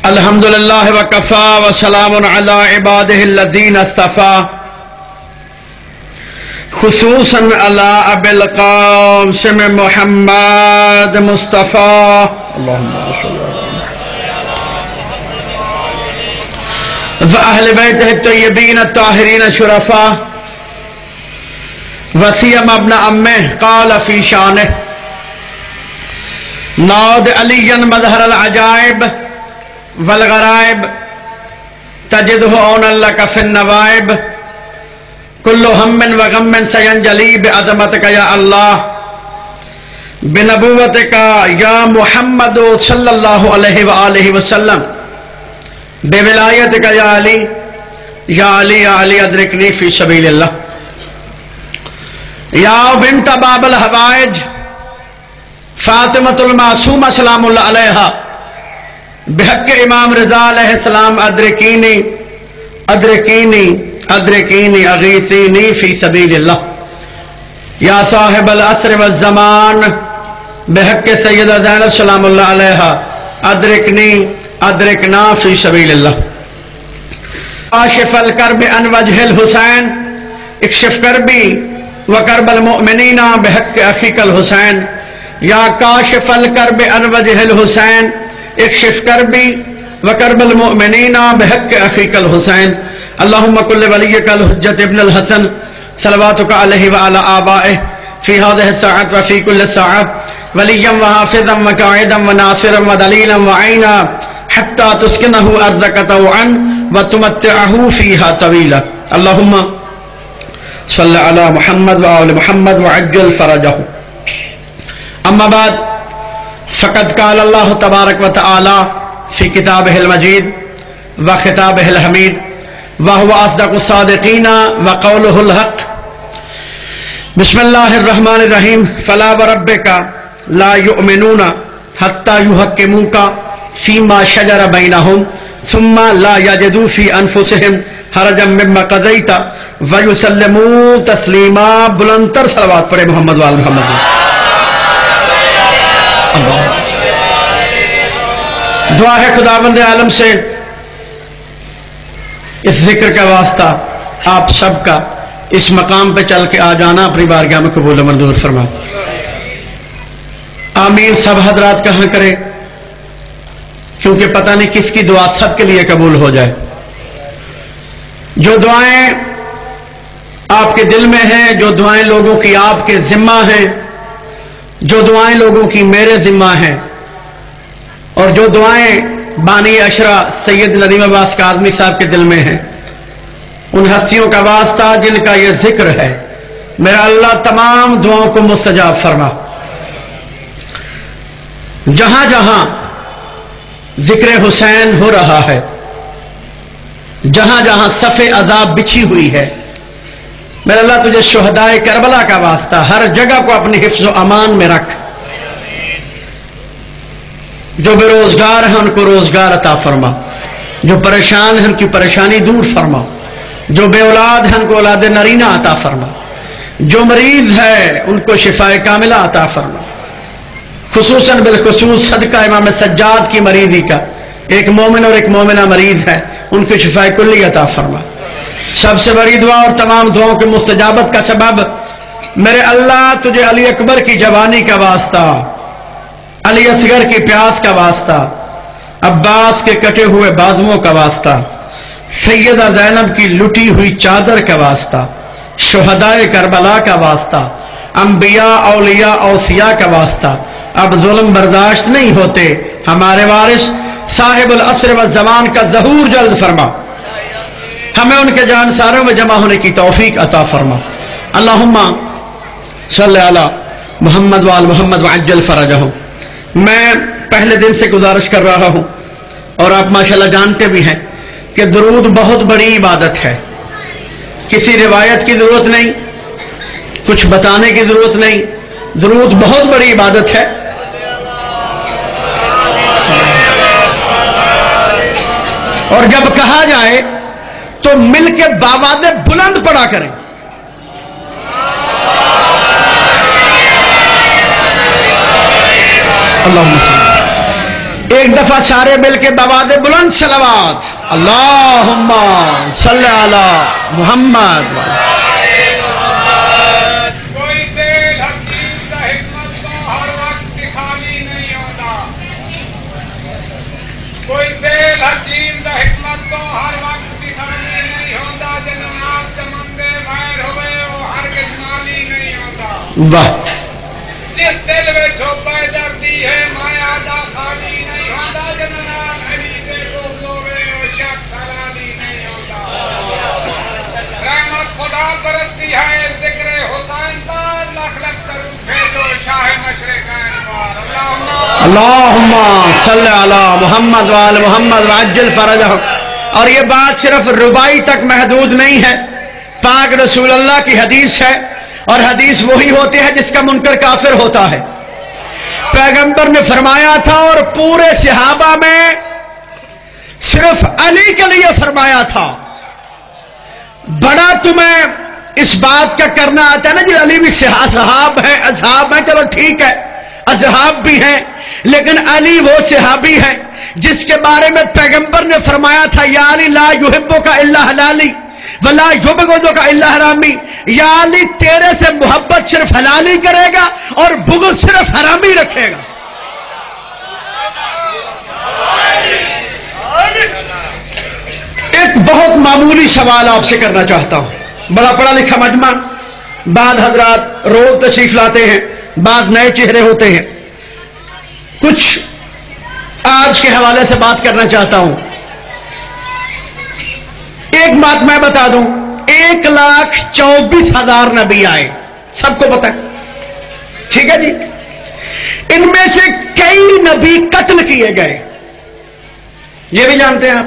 الحمدللہ وکفا وسلام علی عبادہ الذین اصطفا خصوصاً علی ابی القاسم محمد مصطفیٰ وأہل بیتہ الطیبین الطاہرین الشرفاء وسیما ابن امہ قال فی شانہ ناد علی مظہر العجائب والغرائب تجدہ اونا لک فی النوائب کل ہم وغم سینجلی بعظمتک یا اللہ بنبوتک یا محمد صلی اللہ علیہ وآلہ وسلم بولایتک یا علی یا علی یا علی ادرکنی فی سبیل اللہ یا بنت باب الحوائج فاطمۃ المعصومہ سلام اللہ علیہا بحق امام رضا علیہ السلام ادرکینی ادرکینی ادرکینی اغیثینی فی سبیل اللہ یا صاحب العصر والزمان بحق سیدہ زینب سلام اللہ علیہا ادرکنی ادرکنا فی سبیل اللہ کاشف الکرب عن وجہ الحسین اکشف کربی وکرب المؤمنین بحق اخیک الحسین یا کاشف الکرب عن وجہ الحسین اکشف کربی وکرب المؤمنین بحق اخیک الحسین اللہم کل ولیک الحجت ابن الحسن صلواتک علیہ وعلا آبائہ فی هذه الساعت وفی کل ساعت ولیا وحافظا وقائدا وناصرا ودلیلا وعینا حتی تسکنہ ارضک طوعا وتمتعہ فیہا طویلا اللہم صلی علی محمد وآل محمد وعجل فرجہ اما بعد فقد قال اللہ تبارک وتعالی فی کتابہ المجید وخطابہ الحمید وهو اصدق الصادقین وقولہ الحق بسم اللہ الرحمن الرحیم فلا وربک لا یؤمنون حتی یحکموک فیما شجر بینہم ثم لا یجدوا فی انفسہم حرجا مما قضیت ویسلموا تسلیما بلندتر صلوات پڑھے محمد وآل محمد دعا ہے خداوند عالم سے اس ذکر کا واسطہ آپ سب کا اس مقام پہ چل کے آ جانا اپنی بارگاہ میں قبول و منظور فرما آمین سب حضرات کہاں کرے کیونکہ پتہ نہیں کس کی دعا سب کے لیے قبول ہو جائے جو دعائیں آپ کے دل میں ہیں جو دعائیں لوگوں کی آپ کے ذمہ ہیں جو دعائیں لوگوں کی میرے ذمہ ہیں اور جو دعائیں بانی اشرا سید ندیم عباس کاظمی صاحب کے دل میں ہیں ان ہستیوں کا واسطہ جن کا یہ ذکر ہے میرا اللہ تمام دعاؤں کو مستجاب فرما جہاں جہاں ذکر حسین ہو رہا ہے جہاں جہاں صف عذاب بچھی ہوئی ہے میرا اللہ تجھے شہدائے کربلا کا واسطہ ہر جگہ کو اپنی حفظ و امان میں رکھ جو بے روزگار ہیں ان کو روزگار عطا فرما جو پریشان ہیں ان کی پریشانی دور فرما جو بے اولاد ہیں ان کو اولاد نرینہ عطا فرما جو مریض ہے ان کو شفاء کاملہ عطا فرما خصوصاً بالخصوص صدقہ امام سجاد کی مریضی کا ایک مومن اور ایک مومنہ مریض ہے ان کو شفاء کلی عطا فرما سب سے بڑی دعا اور تمام دعاؤں کے مستجابت کا سبب میرے اللہ تجھے علی اکبر کی جوانی کا واسطہ علی اصغر کی پیاس کا واسطہ عباس کے کٹے ہوئے بازوؤں کا واسطہ سیدہ زینب کی لٹی ہوئی چادر کا واسطہ شہدائے کربلا کا واسطہ انبیاء اولیاء اوصیاء کا واسطہ اب ظلم برداشت نہیں ہوتے ہمارے وارث صاحب العصر والزمان کا ظہور جلد فرما ہمیں ان کے جانساروں میں جمع ہونے کی توفیق عطا فرما اللہم صلی علی محمد وآل محمد وعجل فرجہ میں پہلے دن سے گزارش کر رہا ہوں اور آپ ماشاءاللہ جانتے بھی ہیں کہ درود بہت بڑی عبادت ہے کسی روایت کی ضرورت نہیں کچھ بتانے کی ضرورت نہیں درود بہت بڑی عبادت ہے اور جب کہا جائے تو مل کے باواز بلند پڑا کریں اللہم صلی ایک دفعہ سارے مل کے بواد بلند صلوات اللہم صلی علی محمد. کوئی دل حکیم دا حکمت تو ہر وقت خالی نہیں ہوتا. کوئی دل حکیم دا حکمت تو ہر وقت خالی نہیں ہوتا. جناب چمندے باہر ہوئے وہ ہرگز مالی نہیں ہوتا. واہ. جس دل میں چھوپے دردی ہے مایا دا خالی نہیں ہوتا. جناب علی دے کو ہوئے وہ شخص حلالی نہیں ہوتا. رحمت خدا برستی ہے ذکر حسین کا لکھ لکھ درود بھیجو شاہ مشرقین پر. اللہم صلی علی محمد وآل محمد وعجل فرجہم. اور یہ بات صرف ربائی تک محدود نہیں ہے، پاک رسول اللہ کی حدیث ہے، اور حدیث وہی ہوتی ہے جس کا منکر کافر ہوتا ہے. پیغمبر نے فرمایا تھا اور پورے صحابہ میں صرف علی کے لیے فرمایا تھا. بڑا تمہیں اس بات کا کرنا آتا ہے نا جی علی بھی صحاب ہیں، اصحاب ہیں، چلو ٹھیک ہے اصحاب بھی ہیں، لیکن علی وہ صحابی ہے جس کے بارے میں پیغمبر نے فرمایا تھا یا علی لا یحبک الا حلالی ولا یبغضک الا حرامی. یا علی تیرے سے محبت صرف حلالی کرے گا اور بغض صرف حرامی رکھے گا. ایک بہت معمولی سوال آپ سے کرنا چاہتا ہوں. بڑا پڑھا لکھا مجمع، بعض حضرات روز تشریف لاتے ہیں، بعض نئے چہرے ہوتے ہیں. کچھ آج کے حوالے سے بات کرنا چاہتا ہوں. ایک بات میں بتا دوں، 1,24,000 نبی آئے، سب کو پتہ ہے، ٹھیک ہے جی. ان میں سے کئی نبی قتل کیے گئے، یہ بھی جانتے ہیں آپ؟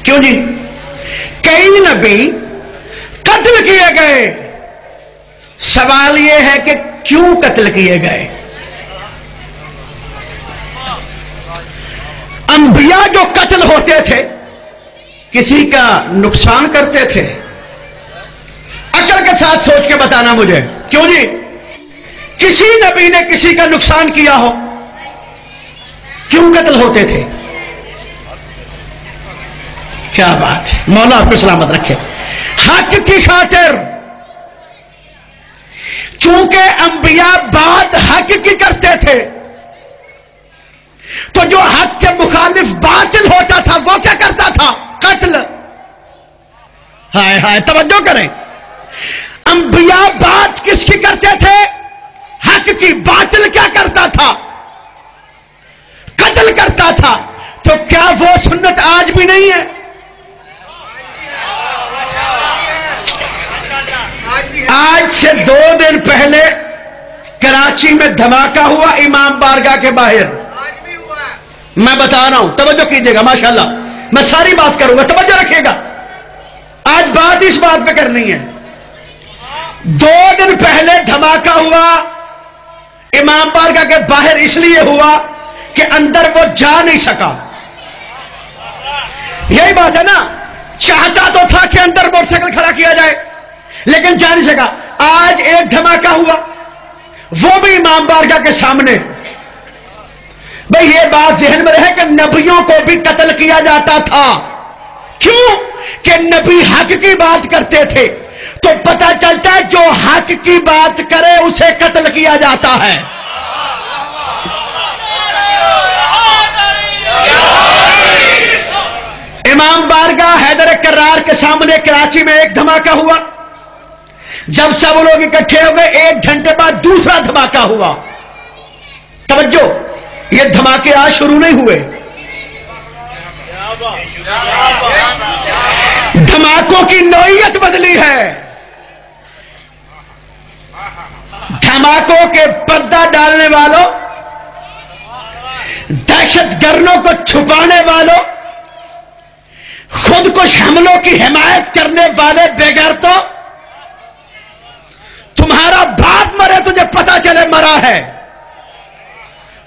کیوں جی؟ کئی نبی قتل کیے گئے. سوال یہ ہے کہ کیوں قتل کیے گئے؟ انبیاء جو قتل ہوتے تھے کسی کا نقصان کرتے تھے؟ عقل کے ساتھ سوچ کے بتانا مجھے. کیوں جی؟ کسی نبی نے کسی کا نقصان کیا ہو کیوں قتل ہوتے تھے؟ کیا بات ہے، مولا آپ کو سلامت رکھے. حق کی خاطر. چونکہ انبیاء بات حق کی کرتے تھے تو جو حق کے مخالف باطل ہوتا تھا وہ کیا کرتا تھا؟ قتل. ہائے ہائے توجہ کریں. انبیاء بات کس کی کرتے تھے؟ حق کی. باطل کیا کرتا تھا؟ قتل کرتا تھا. تو کیا وہ سنت آج بھی نہیں ہے؟ آج سے 2 دن پہلے کراچی میں دھماکہ ہوا امام بارگاہ کے باہر. میں بتا رہا ہوں، توجہ کیجئے گا. ماشاءاللہ میں ساری بات کروں گا، توجہ رکھیے گا. آج بات اس بات پہ کرنی ہے. 2 دن پہلے دھماکہ ہوا امام بارگاہ کے باہر، اس لیے ہوا کہ اندر وہ جا نہیں سکا. یہی بات ہے نا. چاہتا تو تھا کہ اندر موٹر سائیکل کھڑا کیا جائے لیکن جا نہیں سکا. آج ایک دھماکہ ہوا وہ بھی امام بارگاہ کے سامنے. بھئی یہ بات ذہن میں رہے کہ نبیوں کو بھی قتل کیا جاتا تھا. کیوں؟ کہ نبی حق کی بات کرتے تھے. تو پتہ چلتا ہے جو حق کی بات کرے اسے قتل کیا جاتا ہے. امام بارگاہ حیدر کرار کے سامنے کراچی میں ایک دھماکہ ہوا. جب سب لوگ اکٹھے ہو گئے 1 گھنٹے بعد دوسرا دھماکہ ہوا. توجہ، یہ دھماکے آج شروع نہیں ہوئے. دھماکوں کی نوعیت بدلی ہے. دھماکوں کے پردہ ڈالنے والوں، دہشت گردوں کو چھپانے والوں، خود کش حملوں کی حمایت کرنے والے بےغیرتوں، تمہارا باپ مرے تجھے پتا چلے مرا ہے،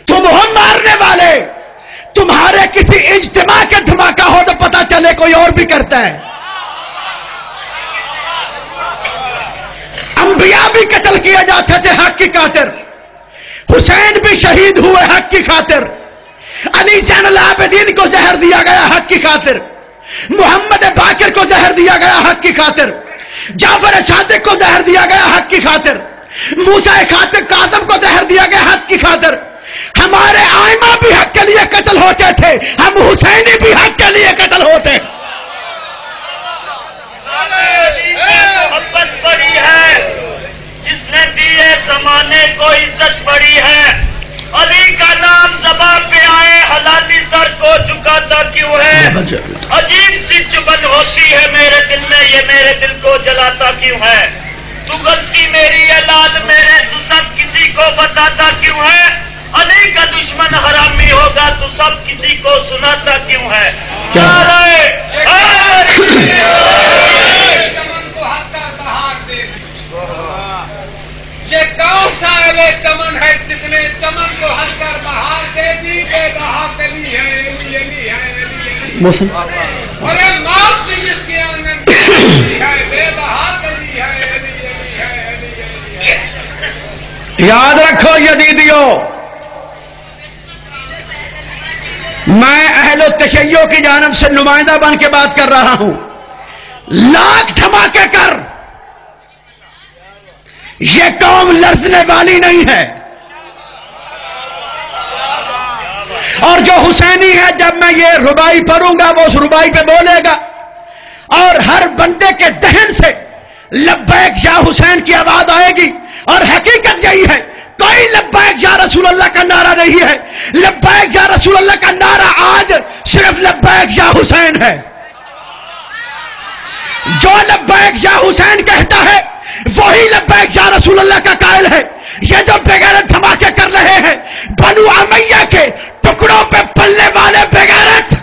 تم ہو مارنے والے. تمہارے کسی اجتماع کے دھماکہ ہو تو پتا چلے کوئی اور بھی کرتا ہے. انبیاء بھی قتل کیے جاتے تھے حق کی خاطر. حسین بھی شہید ہوئے حق کی خاطر. علی زین العابدین کو زہر دیا گیا حق کی خاطر، محمد باقر کو زہر دیا گیا حق کی خاطر، جعفر صادق کو زہر دیا گیا حق کی خاطر، موسیٰ خاتم کاظم کو زہر دیا گیا حق کی خاطر۔ ہمارے آئمہ بھی حق کے لیے قتل ہوتے تھے، ہم حسینی بھی حق کے لیے قتل ہوتے۔ محبت بڑی ہے، جس نے دیے زمانے کو عزت بڑی ہے۔ علی کا نام زبان پہ آئے حلالی سر کو جھکاتا کیوں ہے؟ عجیب سی چبھن ہوتی ہے میرے دل میں، یہ میرے دل کو جلاتا کیوں ہے؟ تو غلطی میری اولاد میرے، تو سب کسی کو بتاتا کیوں ہے؟ علی کا دشمن حرامی ہوگا تو سب کسی کو سناتا کیوں ہے؟ یہ کون سا اہل چمن ہے جس نے چمن کو ہنس کر بہار دے دی؟ بے بہا کلی ہے، علی ہے، ارے موت بھی جس کے آنگن ہے، بے بہا کلی ہے، علی ہے۔ یاد رکھو یزیدیو، میں اہل التشیع کی جانب سے نمائندہ بن کے بات کر رہا ہوں۔ لاکھ دھماکے کر، یہ قوم لرزنے والی نہیں ہے۔ اور جو حسینی ہے، جب میں یہ ربائی پڑھوں گا وہ اس ربائی پہ بولے گا، اور ہر بندے کے دہن سے لبیک یا حسین کی آواز آئے گی۔ اور حقیقت یہی ہے، کوئی لبیک یا رسول اللہ کا نعرہ نہیں ہے۔ لبیک یا رسول اللہ کا نعرہ آج صرف لبیک یا حسین ہے۔ جو لبیک یا حسین کہتا ہے وہی لبیک یا رسول اللہ کا قائل ہے۔ یہ جو بغیرت دھماکے کر رہے ہیں، بنو امیہ کے ٹکڑوں پہ پلنے والے بغیرت،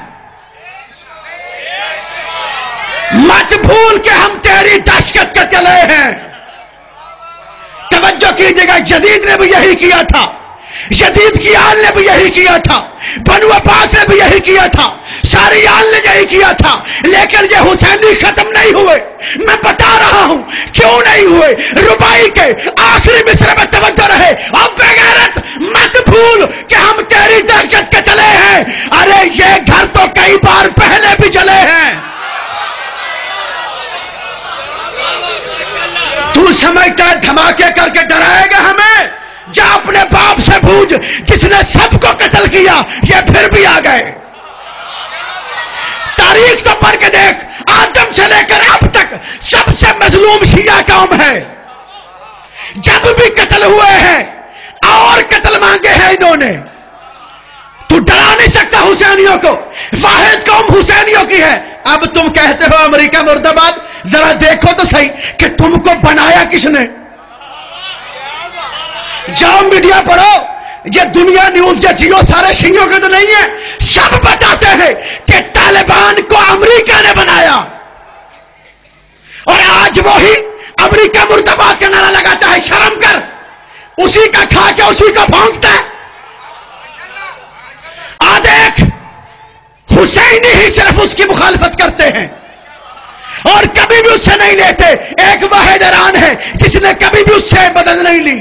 مت بھول کہ ہم تیری دہشت کے تلے ہیں۔ توجہ کیجیے گا، یزید نے بھی یہی کیا تھا، یزید کی آل نے بھی یہی کیا تھا، بنو عباس نے بھی یہی کیا تھا، ساری آل نے یہی کیا تھا، لیکن یہ حسینی ختم نہیں ہوئے۔ میں بتا رہا ہوں کیوں نہیں ہوئے۔ ربائی کے آخری مصرع میں توجہ رہے، اور بغیرت مت بھول کہ ہم تیری دہشت کے تلے ہیں۔ ارے یہ گھر تو کئی بار پہلے بھی جلے ہیں۔ تو سمجھتا ہے دھماکے کر کے ڈرائے گا ہمیں؟ جا اپنے باپ سے پوچھ جس نے سب کو قتل کیا، یہ پھر بھی آ گئے۔ تاریخ تو پڑھ کے دیکھ، آدم سے لے کر اب تک سب سے مظلوم شیعہ قوم ہے۔ جب بھی قتل ہوئے ہیں اور قتل مانگے ہیں انہوں نے۔ تو ڈرا نہیں سکتا حسینیوں کو، واحد قوم حسینیوں کی ہے۔ اب تم کہتے ہو امریکہ مرد آباد، ذرا دیکھو تو صحیح کہ تم کو بنایا کس نے۔ جاؤ میڈیا پڑھو، یہ دنیا نیوز یا جیو سارے شیعوں کے تو نہیں ہے، سب بتاتے ہیں کہ طالبان کو امریکہ نے بنایا۔ اور آج وہی امریکہ مرد آباد کا نعرہ لگاتا ہے، شرم کر، اسی کا کھا کے اسی کا پھونکتا ہے۔ دیکھ، حسینی ہی صرف اس کی مخالفت کرتے ہیں اور کبھی بھی اس سے نہیں لیتے۔ ایک واحد ایران ہے جس نے کبھی بھی اس سے بدل نہیں لی۔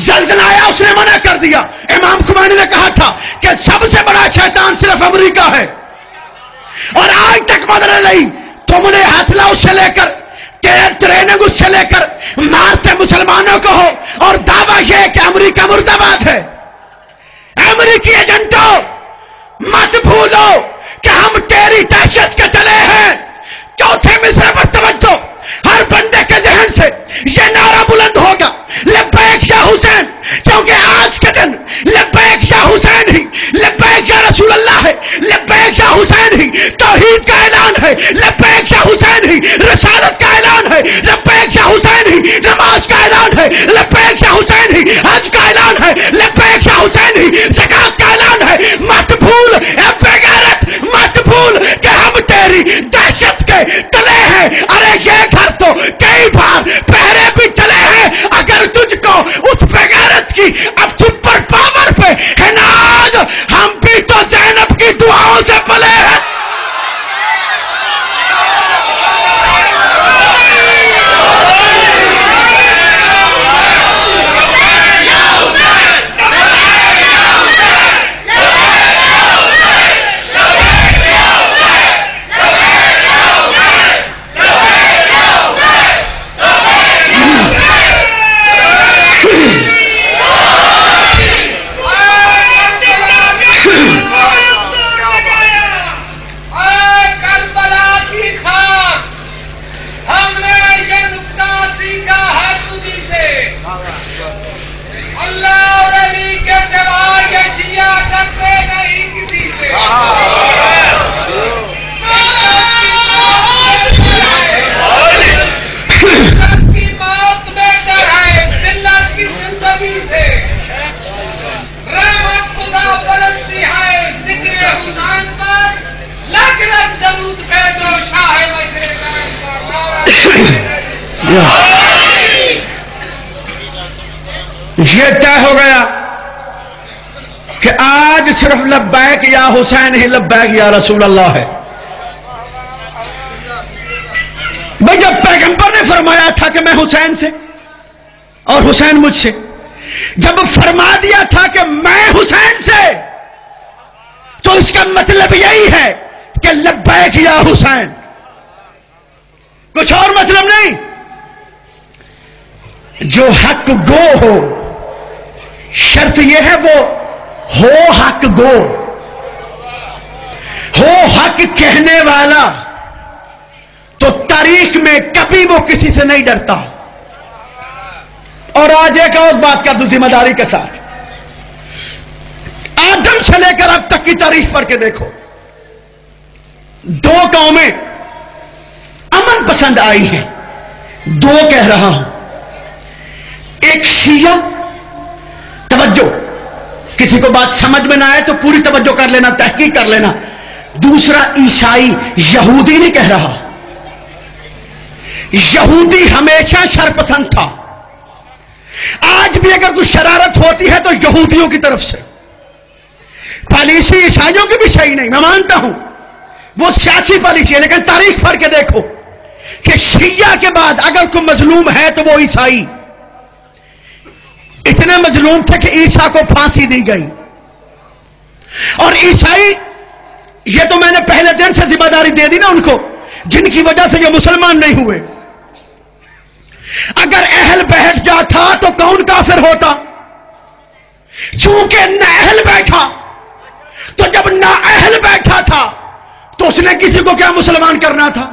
زلزلہ آیا، اس نے منع کر دیا۔ امام خمینی نے کہا تھا کہ سب سے بڑا شیطان صرف امریکہ ہے، اور آج تک بدل نہیں۔ تم نے ہتھلا اس سے لے کر، ٹریننگ اس سے لے کر مارتے مسلمانوں کو ہو، اور دعویٰ یہ کہ امریکہ مرد آباد ہے۔ امریکی ایجنٹوں، مت بھولو کہ ہم تیری دہشت کے تلے ہیں۔ چوتھے مصرع پر توجہ، ہر بندے کے ذہن سے یہ نعرہ بلند ہوگا، لبیک یا حسین، کیونکہ آج کے دن لبیک یا حسین ہی، لبیک یا رسول اللہ ہے، لبیک یا حسین ہی توحید کا اعلان ہے، لبیک یا حسین ہی رسالت کا اعلان ہے، لبیک یا حسین ہی نماز کا اعلان ہے، لبیک یا حسین ہی حج کا اعلان ہے، لبیک یا حسین ہی زکات کا اعلان ہے۔ مت بھول اے بغیرت، مت بھول کہ ہم تیری دہشت کے تلے ہیں۔ ارے یہ گھر تو کئی بار پہرے بھی چلے ہیں۔ اگر تجھ کو اس بغیرت کی اب سپر پاور پہ ہے ناز، ہم بھی تو زینب کی دعاؤں سے پلے ہیں۔ کربلا کی خاک، ہم نے یہ نکتہ سیکھا ہے تجھی سے، اللہ اور علی کے سوا یہ شیعہ ڈرتے نہیں کسی سے۔ کی موت بہتر ہے ذلت کی زندگی سے، رحمت خدا پرستی ہے ذکر حسین پر، لگ لگ درود بھیجو شاہ مشرق یہ طے ہو گیا کہ آج صرف لبیک یا حسین ہی لبیک یا رسول اللہ ہے۔ بھئی جب پیغمبر نے فرمایا تھا کہ میں حسین سے اور حسین مجھ سے، جب فرما دیا تھا کہ میں حسین سے، تو اس کا مطلب یہی ہے کہ لبیک یا حسین، کچھ اور مطلب نہیں۔ جو حق گو ہو، شرط یہ ہے وہ ہو حق گو، ہو حق کہنے والا، تو تاریخ میں کبھی وہ کسی سے نہیں ڈرتا۔ اور آج ایک اور بات کر دوں ذمہ داری کے ساتھ، آدم سے لے کر اب تک کی تاریخ پڑھ کے دیکھو، دو قومیں امن پسند آئی ہیں، دو کہہ رہا ہوں، ایک شیعہ، توجہ کسی کو بات سمجھ میں نہ آئے تو پوری توجہ کر لینا، تحقیق کر لینا، دوسرا عیسائی، یہودی نہیں کہہ رہا، یہودی ہمیشہ شر پسند تھا، آج بھی اگر کوئی شرارت ہوتی ہے تو یہودیوں کی طرف سے، پالیسی عیسائیوں کی بھی صحیح نہیں، میں مانتا ہوں وہ سیاسی پالیسی ہے، لیکن تاریخ پڑھ کے دیکھو کہ شیعہ کے بعد اگر کوئی مظلوم ہے تو وہ عیسائی، اتنے مظلوم تھے کہ عیسیٰ کو پھانسی دی گئی، اور عیسائی، یہ تو میں نے پہلے دن سے ذمہ داری دے دی نا ان کو جن کی وجہ سے یہ مسلمان نہیں ہوئے، اگر اہل بیٹھ جاتا تو کون کافر ہوتا؟ چونکہ نہ اہل بیٹھا، تو جب نہ اہل بیٹھا تھا تو اس نے کسی کو کیا مسلمان کرنا تھا؟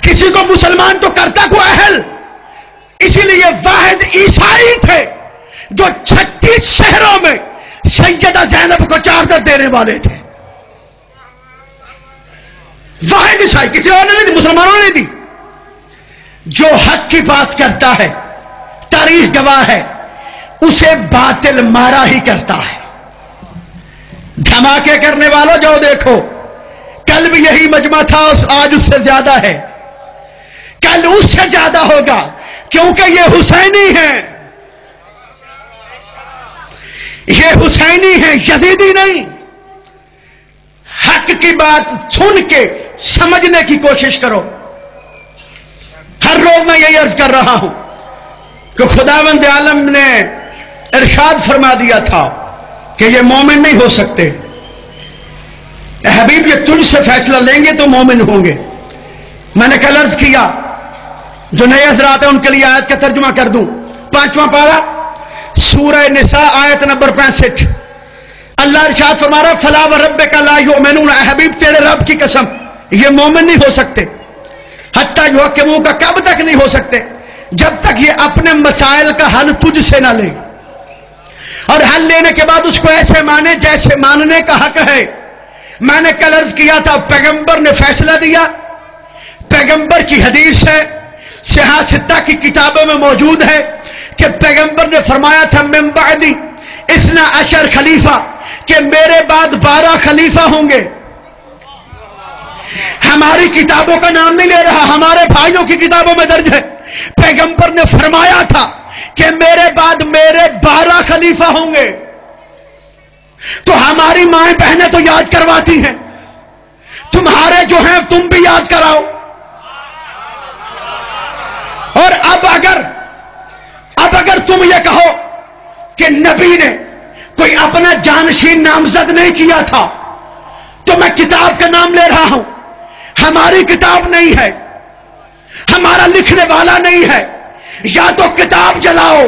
کسی کو مسلمان تو کرتا کو اہل، اسی لیے واحد عیسائی تھے جو 36 شہروں میں سیدہ زینب کو چادر دینے والے تھے، واحد عیسائی، کسی اور نے نہیں دی، مسلمانوں نے دی۔ جو حق کی بات کرتا ہے، تاریخ گواہ ہے، اسے باطل مارا ہی کرتا ہے۔ دھماکے کرنے والوں جو دیکھو، کل بھی یہی مجمع تھا، آج اس سے زیادہ ہے، کل اس سے زیادہ ہوگا، کیونکہ یہ حسینی ہیں، یہ حسینی ہیں، یزیدی نہیں۔ حق کی بات سن کے سمجھنے کی کوشش کرو۔ ہر روز میں یہی عرض کر رہا ہوں کہ خداوند عالم نے ارشاد فرما دیا تھا کہ یہ مومن نہیں ہو سکتے، اے حبیب یہ تجھ سے فیصلہ لیں گے تو مومن ہوں گے۔ میں نے کل عرض کیا، جو نئے حضرات ہیں ان کے لیے آیت کا ترجمہ کر دوں، 5واں پارہ سورہ نساء آیت نمبر 65، اللہ ارشاد فرما رہا فلا وربک لا یؤمنون، اے حبیب تیرے رب کی قسم یہ مومن نہیں ہو سکتے، حتیٰ یحکموک کا کب تک نہیں ہو سکتے؟ جب تک یہ اپنے مسائل کا حل تجھ سے نہ لے، اور حل لینے کے بعد اس کو ایسے مانے جیسے ماننے کا حق ہے۔ میں نے کل عرض کیا تھا پیغمبر نے فیصلہ دیا، پیغمبر کی حدیث ہے، صحاح ستہ کی کتابوں میں موجود ہے کہ پیغمبر نے فرمایا تھا من بعدی 12 خلیفہ، کہ میرے بعد 12 خلیفہ ہوں گے۔ ہماری کتابوں کا نام نہیں لے رہا، ہمارے بھائیوں کی کتابوں میں درج ہے، پیغمبر نے فرمایا تھا کہ میرے بعد میرے 12 خلیفہ ہوں گے۔ تو ہماری مائیں بہنیں تو یاد کرواتی ہیں، تمہارے جو ہیں تم بھی یاد کراؤ۔ اور اب اگر تم یہ کہو کہ نبی نے کوئی اپنا جانشین نامزد نہیں کیا تھا، تو میں کتاب کا نام لے رہا ہوں، ہماری کتاب نہیں ہے، ہمارا لکھنے والا نہیں ہے، یا تو کتاب جلاؤ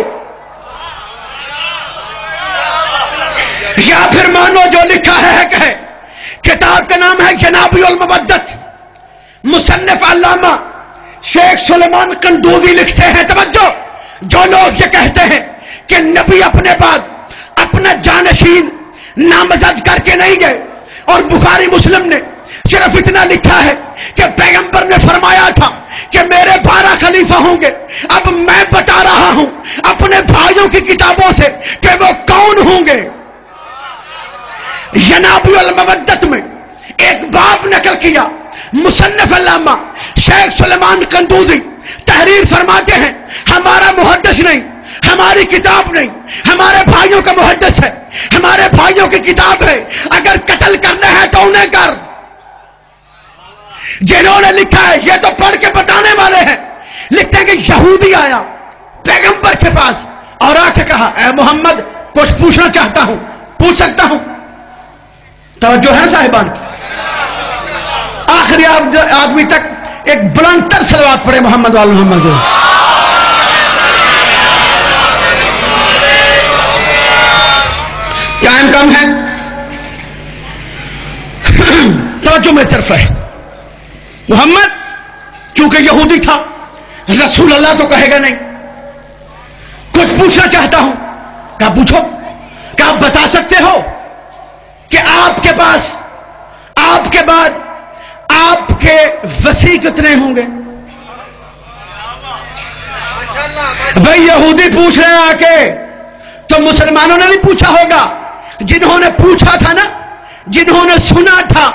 یا پھر مانو جو لکھا ہے کہ کتاب کا نام ہے جنابی المودت، مصنف علامہ شیخ سلیمان قندوزی لکھتے ہیں، توجہ، جو لوگ یہ کہتے ہیں کہ نبی اپنے بعد اپنا جانشین نامزد کر کے نہیں گئے، اور بخاری مسلم نے صرف اتنا لکھا ہے کہ پیغمبر نے فرمایا تھا کہ میرے 12 خلیفہ ہوں گے، اب میں بتا رہا ہوں اپنے بھائیوں کی کتابوں سے کہ وہ کون ہوں گے۔ جنابی المودت میں ایک باب نقل کیا، مصنف علامہ شیخ سلیمان قندوزی تحریر فرماتے ہیں، ہمارا محدث نہیں، ہماری کتاب نہیں، ہمارے بھائیوں کا محدث ہے، ہمارے بھائیوں کی کتاب ہے، اگر قتل کرنا ہے تو انہیں کر۔ جنہوں نے لکھا ہے یہ تو پڑھ کے بتانے والے ہیں، لکھتے ہیں کہ یہودی آیا پیغمبر کے پاس اور آ کے کہا، اے محمد کچھ پوچھنا چاہتا ہوں، پوچھ سکتا ہوں؟ توجہ ہے صاحبان، آخری آدمی تک ایک بلند تر صلوات پڑھے محمد وعلی محمد۔ ٹائم کم ہے، توجہ میری طرف ہے۔ محمد کیونکہ یہودی تھا، رسول اللہ تو کہے گا نہیں، کچھ پوچھنا چاہتا ہوں۔ کہا پوچھو، کیا آپ بتا سکتے ہو کہ آپ کے پاس آپ کے بعد آپ کے وسیع کتنے ہوں گے؟ بھائی یہودی پوچھ رہے ہیں آ کے، تو مسلمانوں نے نہیں پوچھا ہوگا، جنہوں نے پوچھا تھا نا، جنہوں نے سنا تھا،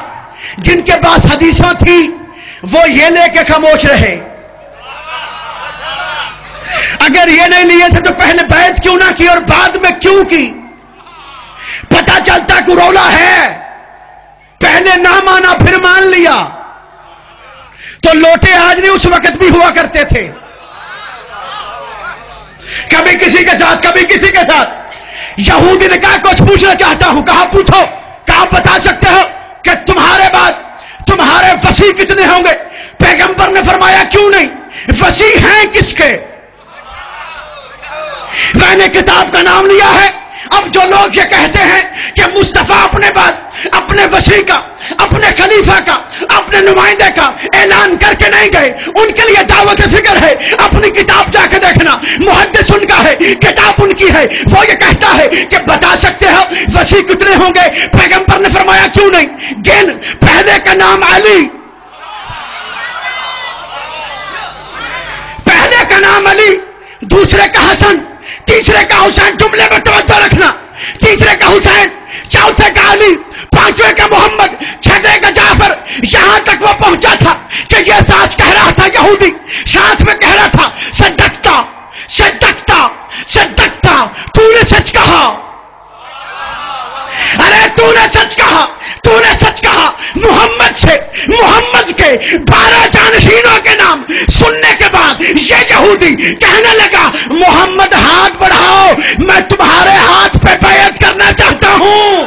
جن کے پاس حدیثوں تھی، وہ یہ لے کے خاموش رہے۔ اگر یہ نہیں لیے تھے تو پہلے بیعت کیوں نہ کی اور بعد میں کیوں کی؟ پتہ چلتا کہ رولا ہے، پہلے نہ مانا پھر مان لیا۔ تو لوٹے آج نہیں، اس وقت بھی ہوا کرتے تھے، کبھی کسی کے ساتھ کبھی کسی کے ساتھ۔ یہودی نے کہا کچھ پوچھنا چاہتا ہوں، کہا پوچھو، کہا بتا سکتے ہو کہ تمہارے بعد تمہارے وسیع کتنے ہوں گے؟ پیغمبر نے فرمایا کیوں نہیں، وسیع ہیں کس کے؟ میں نے کتاب کا نام لیا ہے۔ اب جو لوگ یہ کہتے ہیں کہ مصطفیٰ اپنے بعد اپنے وسیع کا، اپنے خلیفہ کا، اپنے نمائندے کا اعلان کر کے نہیں گئے، ان کے لیے دعوت فکر ہے۔ اپنی کتاب جا کے دیکھنا، محدث ان کا ہے، کتاب ان کی ہے، وہ یہ کہتا ہے کہ بتا سکتے ہو وسیع کتنے ہوں گے؟ پیغمبر نے فرمایا کیوں نہیں، گن، پہلے کا نام علی، پہلے کا نام علی، دوسرے کا حسن، تیسرے کا حسین، جملے میں توجہ رکھنا، تیسرے کا حسین، چوتھے کا علی، پانچویں کا محمد، چھٹے کا جعفر۔ یہاں تک وہ پہنچا تھا کہ یہ ساتھ کہہ رہا تھا یہودی، ساتھ میں کہہ رہا تھا صدقتا صدقتا صدقتا، تو نے سچ کہا، ارے تو نے سچ کہا، تو نے سچ کہا۔ محمد سے، محمد کے 12 جانشینوں کے نام سننے کے بعد یہ یہودی کہنے لگا، محمد ہاتھ بڑھاؤ، میں تمہارے ہاتھ پہ بیعت کرنا چاہتا ہوں۔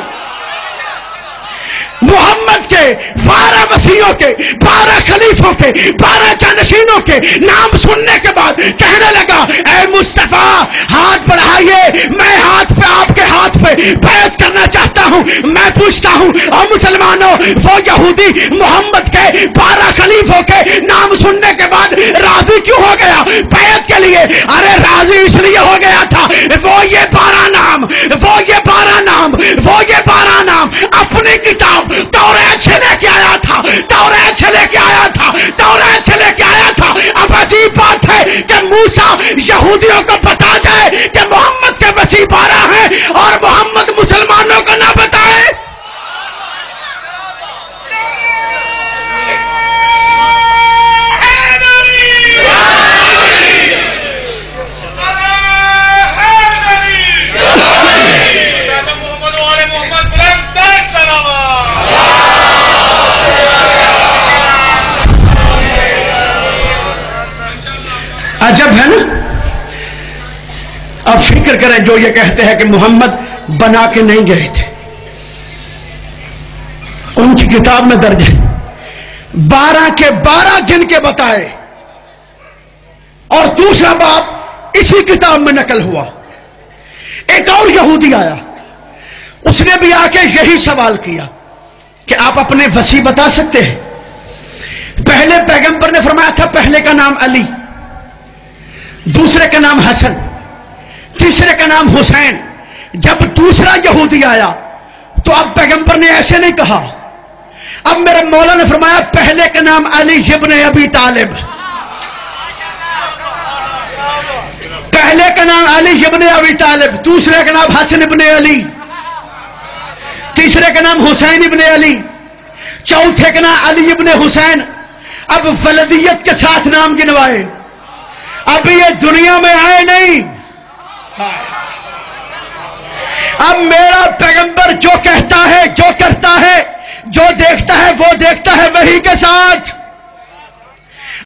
محمد کے 12 وسیعوں کے، 12 خلیفوں کے، 12 جانشینوں کے نام سننے کے بعد کہنے لگا، اے مصطفیٰ ہاتھ بڑھائیے، میں ہاتھ پہ، آپ کے ہاتھ پہ بیعت کرنا چاہتا ہوں۔ میں پوچھتا ہوں اور مسلمانوں، وہ یہودی محمد کے 12 خلیفوں کے نام سننے کے بعد راضی کیوں ہو گیا بیعت کے لیے؟ ارے راضی اس لیے ہو گیا تھا، وہ یہ 12 نام، وہ یہ 12 نام، وہ یہ 12 نام اپنی کتاب توریت سے لے کے آیا تھا، توریت سے لے کے آیا تھا، توریت سے لے کے آیا تھا۔ اب عجیب بات ہے کہ موسیٰ یہودیوں کو بتا جائے کہ محمد کے وسیع 12 ہیں اور محمد مسلمانوں کو نہ بتائے۔ عجب ہے نا؟ اب فکر کریں جو یہ کہتے ہیں کہ محمد بنا کے نہیں گئے تھے، ان کی کتاب میں درج ہے 12 کے 12 گن کے بتائے، اور دوسرا باب اسی کتاب میں نقل ہوا۔ ایک اور یہودی آیا، اس نے بھی آ کے یہی سوال کیا کہ آپ اپنے وصی بتا سکتے ہیں؟ پہلے پیغمبر نے فرمایا تھا پہلے کا نام علی، دوسرے کا نام حسن، تیسرے کا نام حسین۔ جب دوسرا یہودی آیا تو اب پیغمبر نے ایسے نہیں کہا، اب میرے مولا نے فرمایا پہلے کا نام علی ابن ابی طالب، پہلے کا نام علی ابن ابی طالب، دوسرے کا نام حسن ابن علی، تیسرے کا نام حسین ابن علی، چوتھے کا نام علی ابن حسین۔ اب ولدیت کے ساتھ نام گنوائے، اب یہ دنیا میں آئے نہیں۔ اب میرا پیغمبر جو کہتا ہے، جو کرتا ہے، جو دیکھتا ہے وہ دیکھتا ہے وہی کے ساتھ۔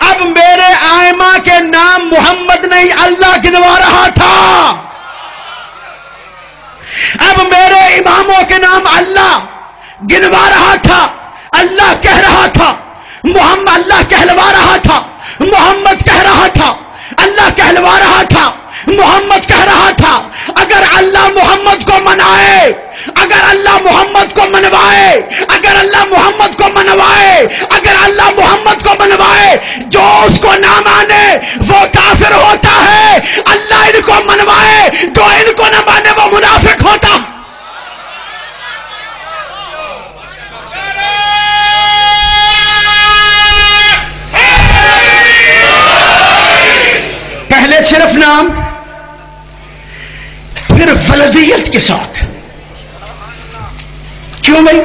اب میرے آئمہ کے نام محمد نہیں اللہ گنوا رہا تھا، اب میرے اماموں کے نام اللہ گنوا رہا تھا، اللہ کہہ رہا تھا، محمد اللہ کہلوا رہا تھا، محمد کہہ رہا تھا، اللہ کہلوا رہا تھا، محمد کہہ رہا تھا۔ اگر اللہ محمد کو منائے، اگر اللہ محمد کو منوائے، اگر اللہ محمد کو منوائے، اگر اللہ محمد کو منوائے، جو اس کو نہ مانے وہ کافر ہوتا ہے، اللہ ان کو منوائے جو ان کو نہ مانے وہ منافق ہوتا۔ پہلے صرف نام، پھر ولدیت کے ساتھ۔ کیوں بھائی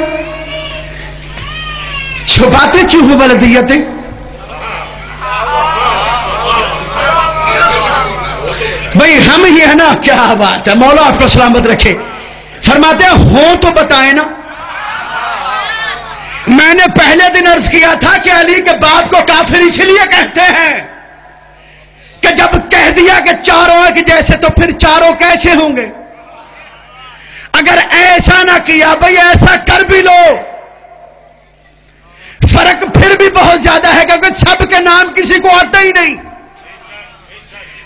چھپاتے کیوں ہو ولدیتیں؟ بھائی ہم یہ ہے نا، کیا بات ہے، مولا آپ کو سلامت رکھے، فرماتے ہیں ہوں تو بتائیں نا۔ میں نے پہلے دن عرض کیا تھا کہ علی کے باپ کو کافر اس لیے کہتے ہیں کہ جب کہہ دیا کہ چاروں ہیں کہ جیسے، تو پھر چاروں کیسے ہوں گے؟ اگر ایسا نہ کیا، بھئی ایسا کر بھی لو، فرق پھر بھی بہت زیادہ ہے کیونکہ سب کے نام کسی کو آتا ہی نہیں۔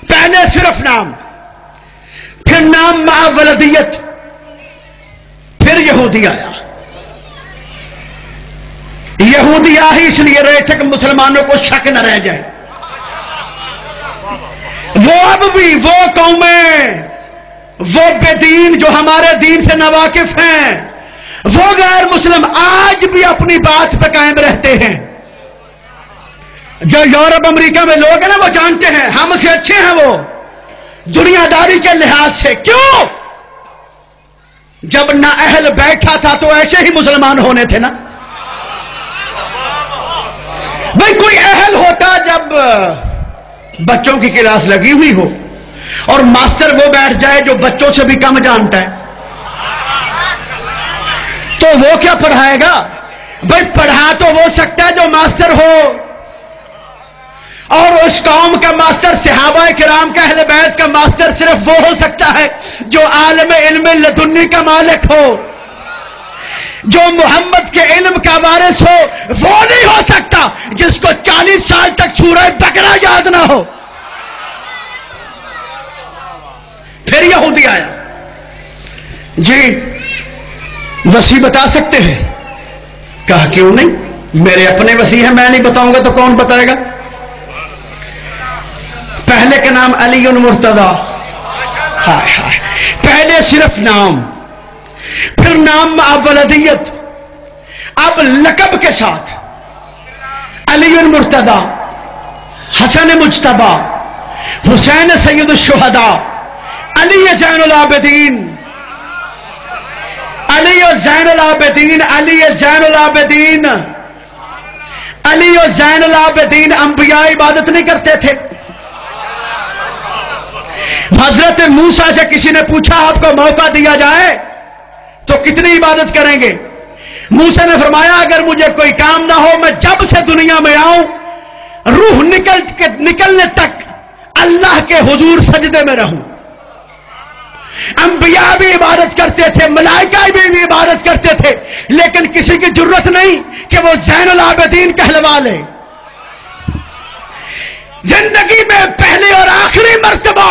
پہلے صرف نام، پھر نام مع ولدیت، پھر یہودی آیا۔ یہودی آ ہی اس لیے رہے تھے کہ مسلمانوں کو شک نہ رہ جائے۔ وہ اب بھی وہ قومیں، وہ بے دین جو ہمارے دین سے ناواقف ہیں، وہ غیر مسلم آج بھی اپنی بات پہ قائم رہتے ہیں۔ جو یورپ امریکہ میں لوگ ہیں نا، وہ جانتے ہیں ہم سے اچھے ہیں وہ دنیا داری کے لحاظ سے۔ کیوں؟ جب نہ اہل بیٹھا تھا تو ایسے ہی مسلمان ہونے تھے نا۔ بھئی کوئی اہل ہوتا جب بچوں کی کلاس لگی ہوئی ہو اور ماسٹر وہ بیٹھ جائے جو بچوں سے بھی کم جانتا ہے، تو وہ کیا پڑھائے گا؟ بھئی پڑھا تو وہ سکتا ہے جو ماسٹر ہو، اور اس قوم کا ماسٹر، صحابہ کرام کا، اہل بیت کا ماسٹر صرف وہ ہو سکتا ہے جو عالم علم لدنی کا مالک ہو، جو محمد کے علم کا وارث ہو۔ وہ نہیں ہو سکتا جس کو 40 سال تک سورہ بقرہ یاد نہ ہو۔ پھر یہودی آیا، جی وصی بتا سکتے ہیں؟ کہا کیوں نہیں، میرے اپنے وصی ہیں، میں نہیں بتاؤں گا تو کون بتائے گا؟ پہلے کا نام علی مرتضی، پہلے صرف نام، پھر نام مع ولدیت، اب لقب کے ساتھ علی مرتضی، حسن مجتبی، حسین سید الشہداء، علی زین العابدین، علی زین العابدین، علی زین العابدین، علی زین العابدین۔ انبیاء عبادت نہیں کرتے تھے۔ حضرت موسیٰ سے کسی نے پوچھا آپ کو موقع دیا جائے تو کتنی عبادت کریں گے؟ موسیٰ نے فرمایا اگر مجھے کوئی کام نہ ہو، میں جب سے دنیا میں آؤں روح نکلنے تک اللہ کے حضور سجدے میں رہوں۔ انبیاء بھی عبادت کرتے تھے، ملائکہ بھی عبادت کرتے تھے، لیکن کسی کی جرت نہیں کہ وہ زین العابدین کہلوا لے۔ زندگی میں پہلی اور آخری مرتبہ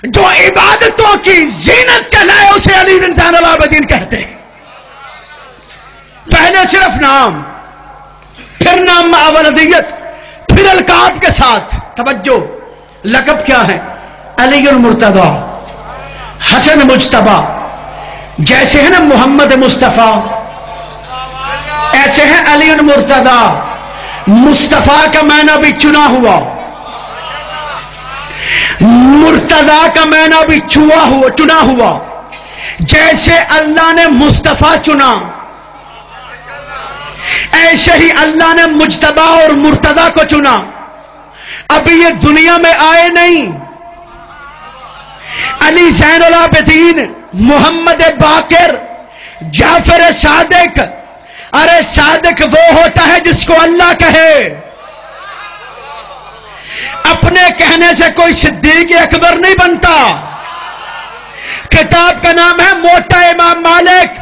جو عبادتوں کی زینت کہلائے اسے علی بن زین العابدین کہتے ہیں. پہلے صرف نام، پھر نام مع ولدیت، پھر القاب کے ساتھ. توجہ، لقب کیا ہے؟ علی المرتضی، حسن مجتبی. جیسے ہے نا محمد مصطفیٰ، ایسے ہے علی المرتضی. مصطفیٰ کا معنی بھی چنا ہوا، مرتضی کا معنی بھی چنا ہوا. جیسے اللہ نے مصطفیٰ چنا، ایسے ہی اللہ نے مجتبی اور مرتضی کو چنا. ابھی یہ دنیا میں آئے نہیں. علی زین العابدین، محمد باقر، جعفر صادق. ارے صادق وہ ہوتا ہے جس کو اللہ کہے. اپنے کہنے سے کوئی صدیق اکبر نہیں بنتا. کتاب کا نام ہے موٹا امام مالک.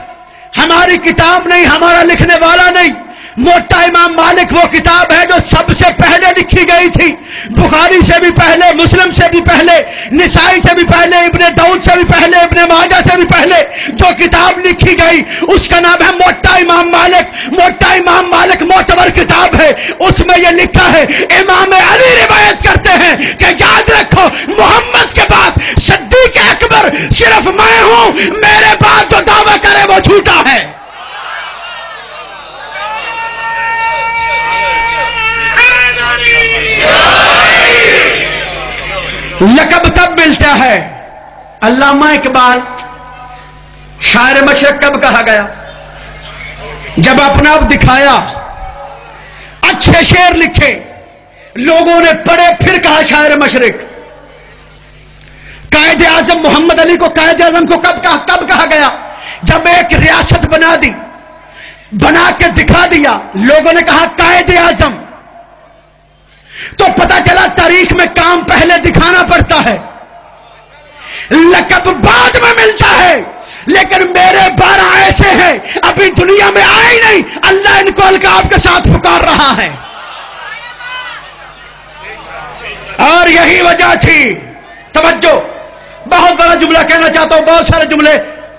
ہماری کتاب نہیں، ہمارا لکھنے والا نہیں. موٹا امام مالک وہ کتاب ہے جو سب سے پہلے لکھی گئی تھی. بخاری سے بھی پہلے، مسلم سے بھی پہلے، نسائی سے بھی پہلے، ابن داؤد سے بھی پہلے، ابن ماجہ سے بھی پہلے جو کتاب لکھی گئی اس کا نام ہے موٹا امام مالک. موٹا امام مالک معتبر کتاب ہے. اس میں یہ لکھا ہے، امام علی روایت کرتے ہیں کہ یاد رکھو محمد کے بعد صدیق اکبر صرف میں ہوں، میرے بعد جو دعویٰ کرے وہ جھوٹا ہے. لقب تب ملتا ہے. علامہ اقبال شاعر مشرق کب کہا گیا؟ جب اپنا آپ دکھایا، اچھے شعر لکھے، لوگوں نے پڑھے، پھر کہا شاعر مشرق. قائد اعظم محمد علی کو قائد اعظم کو کب کہا گیا؟ جب ایک ریاست بنا دی، بنا کے دکھا دیا، لوگوں نے کہا قائد اعظم. تو پتا چلا تاریخ میں کام پہلے دکھانا پڑتا ہے، لقب بعد میں ملتا ہے. لیکن میرے 12 ایسے ہیں ابھی دنیا میں آئے نہیں، اللہ ان کو القاب کے ساتھ پکار رہا ہے. اور یہی وجہ تھی. توجہ، بہت بڑا جملہ کہنا چاہتا ہوں. بہت سارے جملے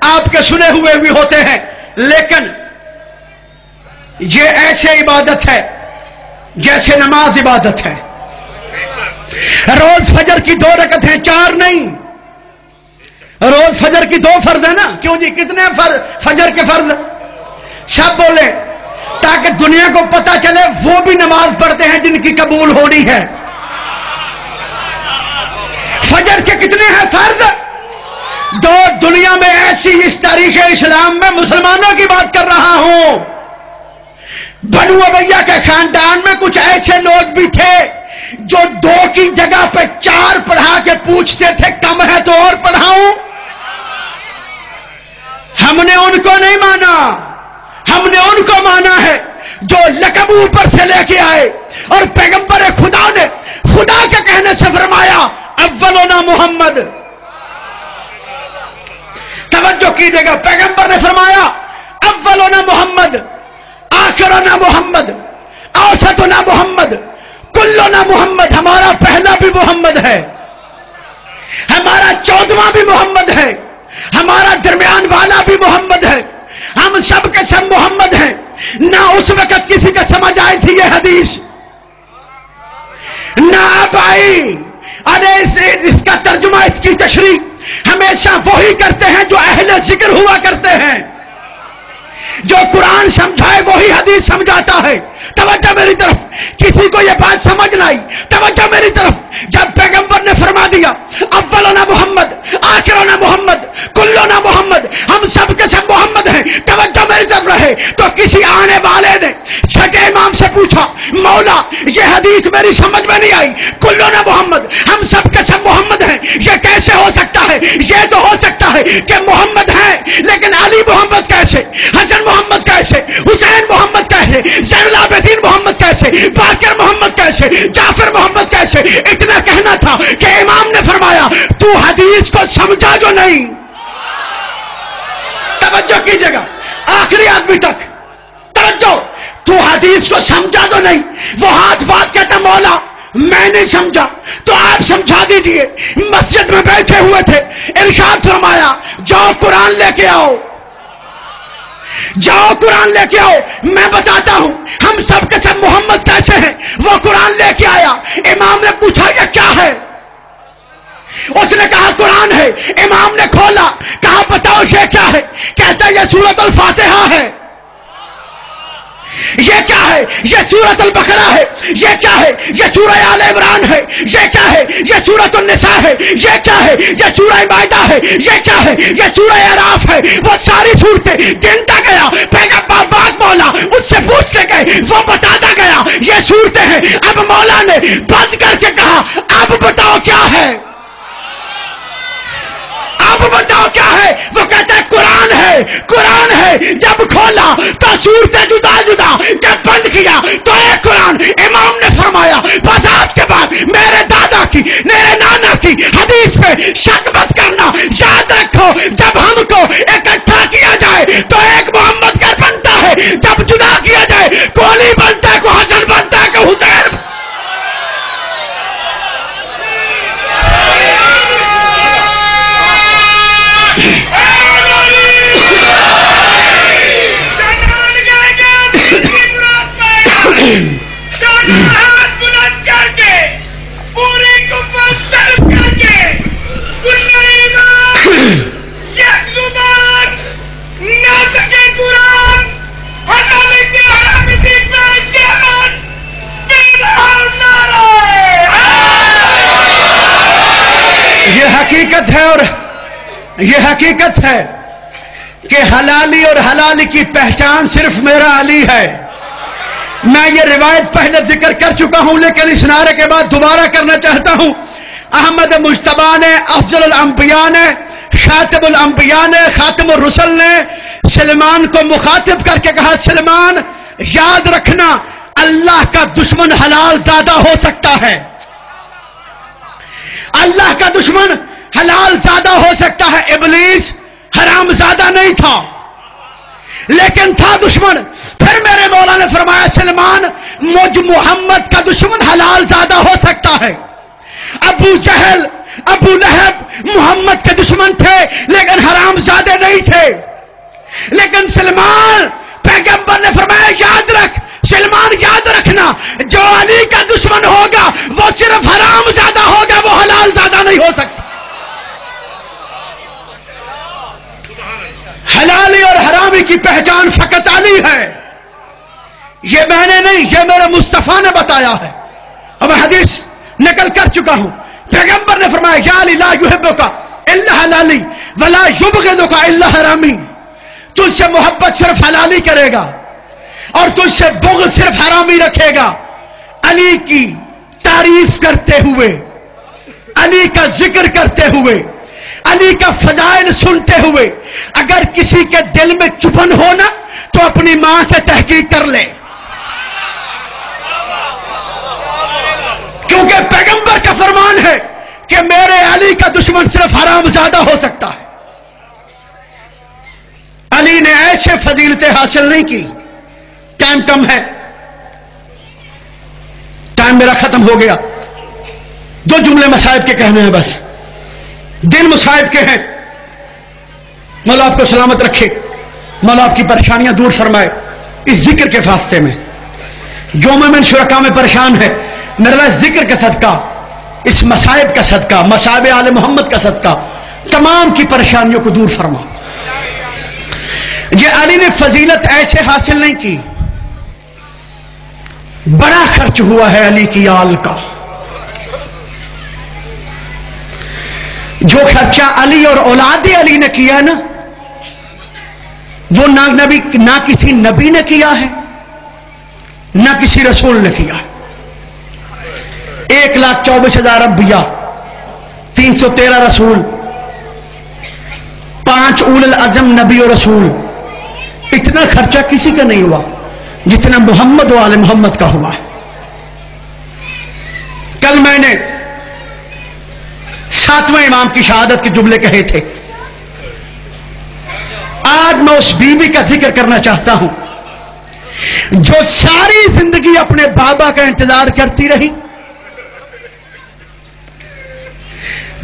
آپ کے سنے ہوئے بھی ہوتے ہیں، لیکن یہ ایسے عبادت ہے جیسے نماز عبادت ہے. روز فجر کی 2 رکعت ہیں، 4 نہیں. روز فجر کی 2 فرض ہے نا. کیوں جی؟ کتنے فجر کے فرض؟ سب بولے تاکہ دنیا کو پتا چلے وہ بھی نماز پڑھتے ہیں جن کی قبول ہونی ہے. فجر کے کتنے ہیں فرض؟ 2. دنیا میں ایسی اس تاریخ اسلام میں مسلمانوں کی بات کر رہا ہوں. بنو امیہ کے خاندان میں کچھ ایسے لوگ بھی تھے جو 2 کی جگہ پہ 4 پڑھا کے پوچھتے تھے کم ہے تو اور پڑھاؤں. ہم نے ان کو نہیں مانا، ہم نے ان کو مانا ہے جو لقب اوپر سے لے کے آئے. اور پیغمبر خدا نے خدا کے کہنے سے فرمایا اولنا محمد. توجہ کیجیے گا، پیغمبر نے فرمایا اولنا محمد، آخرنا محمد، اوسطنا محمد، کلنا محمد. ہمارا پہلا بھی محمد ہے، ہمارا 14واں بھی محمد ہے، ہمارا درمیان والا بھی محمد ہے. ہم سب کے سب محمد ہیں. نہ اس وقت کسی کا سمجھ آئی تھی یہ حدیث، نہ اب آئی. اس کا ترجمہ، اس کی تشریح ہمیشہ وہی کرتے ہیں جو اہل ذکر ہوا کرتے ہیں. جو قرآن سمجھائے وہی حدیث سمجھاتا ہے. توجہ میری طرف، کسی کو یہ بات سمجھ نہ آئی، توجہ میری طرف. جب پیغمبر نے فرما دیا اولنا محمد، آخرنا محمد، کلنا محمد، ہم سب کے سب محمد ہیں، توجہ میری طرف رہے. تو کسی آنے والے نے چھٹے امام سے پوچھا مولا یہ حدیث میری سمجھ میں نہیں آئی، کلنا محمد، ہم سب کے سب محمد ہیں، یہ کیسے ہو سکتا ہے؟ یہ تو ہو سکتا ہے کہ محمد ہیں لیکن علی محمد کیسے، حسن محمد کیسے، حسین محمد کیسے، زین العابدین محمد کیسے، باقر محمد کیسے، جعفر محمد کیسے؟ اتنا کہنا تھا کہ امام نے فرمایا تو حدیث کو سمجھا جو نہیں. توجہ کیجیے گا، آخری آدمی تک توجہ. تو حدیث کو سمجھا تو نہیں. وہ ہاتھ بات کہتا مولا میں نہیں سمجھا تو آپ سمجھا دیجئے. مسجد میں بیٹھے ہوئے تھے, ارشاد فرمایا جاؤ قرآن لے کے آؤ, جاؤ قرآن لے کے آؤ. میں بتاتا ہوں ہم سب کے سب محمد کیسے ہیں. وہ قرآن لے کے آیا, امام نے پوچھا یہ کیا ہے, اس نے کہا قرآن ہے. امام نے کھولا, کہا بتاؤ یہ کیا ہے, کہتا ہے یہ سورۃ الفاتحہ ہے. یہ کیا ہے, یہ سورۃ البقرہ ہے. یہ کیا ہے, یہ سورہ آل عمران ہے. یہ کیا ہے, یہ سورۃ النساء ہے. یہ کیا ہے, یہ سورہ مائدہ ہے. یہ کیا ہے, یہ سورہ اعراف ہے. وہ ساری صورتیں گنتا گیا, پیغمبر پاک مولا اس سے پوچھتے گئے, وہ بتاتا گیا یہ صورتیں ہیں. اب مولا نے بند کر کے کہا اب بتاؤ کیا ہے, اب بتاؤ کیا ہے. وہ کہتا ہے قرآن ہے, قرآن ہے. جب کھولا تو صورتیں جدا جدا, جب بند کیا تو ایک قرآن. امام نے فرمایا بس آج کے بعد میرے دادا کی میرے نانا کی حدیث پہ شک مت کرنا. یاد رکھو جب ہم کو اکٹھا کیا جائے تو ایک محمد گھر بنتا ہے, جب جدا کیا جائے کو علی بنتا ہے, کو حسن بنتا ہے, کو حسین. ہاتھ بلند کر کے پوری کفر صرف کر کے یک زبان نازک قرآن حلالی کی حرامی کی پہچان بلال نعرہ. یہ حقیقت ہے, اور یہ حقیقت ہے کہ حلالی اور حلالی کی پہچان صرف میرا علی ہے. میں یہ روایت پہلے ذکر کر چکا ہوں لیکن اس نعرے کے بعد دوبارہ کرنا چاہتا ہوں. احمد مجتبیٰ نے, افضل الانبیاء نے, خاتم الانبیاء نے, خاتم الرسل نے سلمان کو مخاطب کر کے کہا سلمان یاد رکھنا اللہ کا دشمن حلال زادہ ہو سکتا ہے, اللہ کا دشمن حلال زادہ ہو سکتا ہے. ابلیس حرام زادہ نہیں تھا لیکن تھا دشمن. پھر میرے مولا نے فرمایا سلمان مجھ محمد کا دشمن حلال زادہ ہو سکتا ہے. ابو جہل ابو لہب محمد کے دشمن تھے لیکن حرام زادے نہیں تھے. لیکن سلمان پیغمبر نے فرمایا یاد رکھ سلمان, یاد رکھنا جو علی کا دشمن ہوگا وہ صرف حرام زادہ ہوگا, وہ حلال زادہ نہیں ہو سکتا. حلالی اور حرامی کی پہچان فقط علی ہے. یہ میں نے نہیں, یہ میرے مصطفیٰ نے بتایا ہے. اب میں حدیث نقل کر چکا ہوں. پیغمبر نے فرمایا یا علی لا یحبک الا حلالی ولا یبغضک الا حرامی. تجھ سے محبت صرف حلالی کرے گا اور تجھ سے بغض صرف حرامی رکھے گا. علی کی تعریف کرتے ہوئے, علی کا ذکر کرتے ہوئے, علی کا فضائل سنتے ہوئے اگر کسی کے دل میں چپن ہونا تو اپنی ماں سے تحقیق کر لے, کیونکہ پیغمبر کا فرمان ہے کہ میرے علی کا دشمن صرف حرام زادہ ہو سکتا ہے. علی نے ایسے فضیلتیں حاصل نہیں کی. ٹائم کم ہے, ٹائم میرا ختم ہو گیا. 2 جملے مصائب کے کہنے ہیں بس. دن مصائب کے ہیں. مولا آپ کو سلامت رکھے, مولا آپ کی پریشانیاں دور فرمائے. اس ذکر کے واسطے میں جو مومن شرکا میں پریشان ہے میرے اللہ ذکر کا صدقہ, اس مصائب کا صدقہ, مصائب آل محمد کا صدقہ تمام کی پریشانیوں کو دور فرما. یہ علی نے فضیلت ایسے حاصل نہیں کی, بڑا خرچ ہوا ہے علی کی آل کا. جو خرچہ علی اور اولاد علی نے کیا نا وہ نہ کسی نبی نے کیا ہے نہ کسی رسول نے کیا ہے. 1,24,000 انبیاء, 313 رسول, 5 اول العزم نبی اور رسول. اتنا خرچہ کسی کا نہیں ہوا جتنا محمد و آل محمد کا ہوا ہے. کل میں نے 7ویں امام کی شہادت کے جملے کہے تھے. آج میں اس بی بی کا ذکر کرنا چاہتا ہوں جو ساری زندگی اپنے بابا کا انتظار کرتی رہی,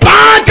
5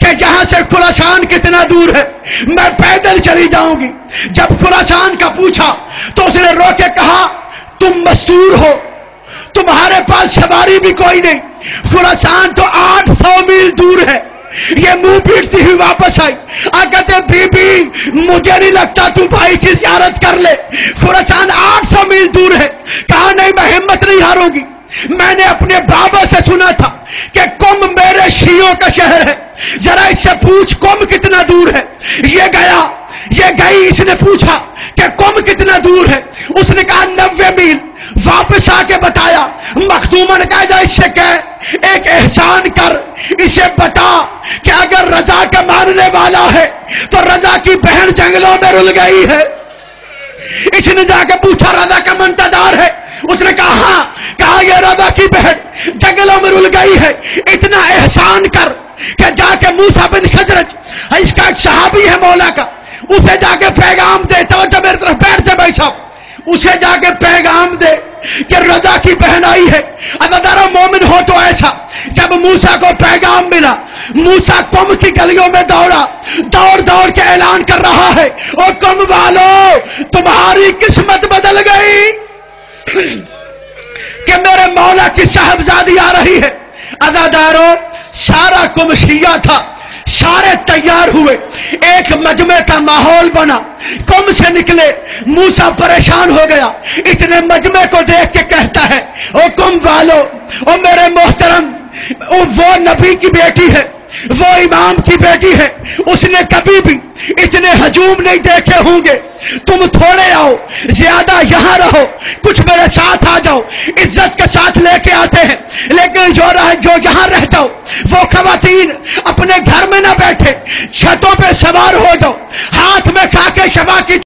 کہ یہاں سے خراسان کتنا دور ہے، میں پیدل چلی جاؤں گی۔ جب خراسان کا پوچھا تو اس نے رو کے کہا تم مستور ہو، تمہارے پاس سواری بھی کوئی نہیں، خراسان تو 800 میل دور ہے۔ یہ منہ پیٹتی ہوئی واپس آئی، کہتے بی بی مجھے نہیں لگتا تو بھائی کی زیارت کر لے، خراسان 800 میل دور ہے۔ کہا نہیں، میں ہمت نہیں ہاروں گی، میں نے اپنے بابا سے سنا تھا کہ قم میرے شیعوں کا شہر ہے، ذرا اس سے پوچھ قم کتنا دور ہے۔ یہ گیا، یہ گئی، اس نے پوچھا کہ قم کتنا دور ہے، اس نے کہا 90 میل۔ واپس آ کے بتایا، مخدومہ نے کہا جا اس سے کہہ ایک احسان کر، اسے بتا کہ اگر رضا کا ماننے والا ہے تو رضا کی بہن جنگلوں میں رل گئی ہے۔ اس نے جا کے پوچھا رضا کا منتظار ہے، اس نے کہا ہاں، کہا یہ رضا کی بہن جنگلوں میں رل گئی ہے، اتنا احسان کر کہ جا کے موسیٰ بن خزرج، اس کا ایک صحابی ہے مولا کا، اسے جا کے پیغام دے، توجہ میری طرف بیٹھ جائے بھائی صاحب، اسے جا کے پیغام دے کہ رضا کی بہن آئی ہے۔ عزیزانو مومن ہو تو ایسا، جب موسیٰ کو پیغام ملا، موسیٰ قم کی گلیوں میں دوڑا، دوڑ دوڑ کے اعلان کر رہا ہے او قم والو تمہاری قسمت بدل گئی کہ میرے مولا کی صاحبزادی آ رہی ہے۔ عزیزانو سارا قم شیعہ تھا، سارے تیار ہوئے، ایک مجمع کا ماحول بنا، قم سے نکلے، موسیٰ پریشان ہو گیا، اتنے مجمع کو دیکھ کے کہتا ہے او قم والو، او میرے محترم، وہ نبی کی بیٹی ہے، وہ امام کی بیٹی ہے، اس نے کبھی بھی اتنے ہجوم نہیں دیکھے ہوں گے، تم تھوڑے آؤ، زیادہ یہاں رہو، کچھ میرے ساتھ آ جاؤ، عزت کے ساتھ لے کے آتے ہیں، لیکن جو یہاں رہ جاؤ، وہ خواتین اپنے گھر میں نہ بیٹھے، چھتوں پہ سوار ہو جاؤ، ہاتھ میں کھا کے شبا کی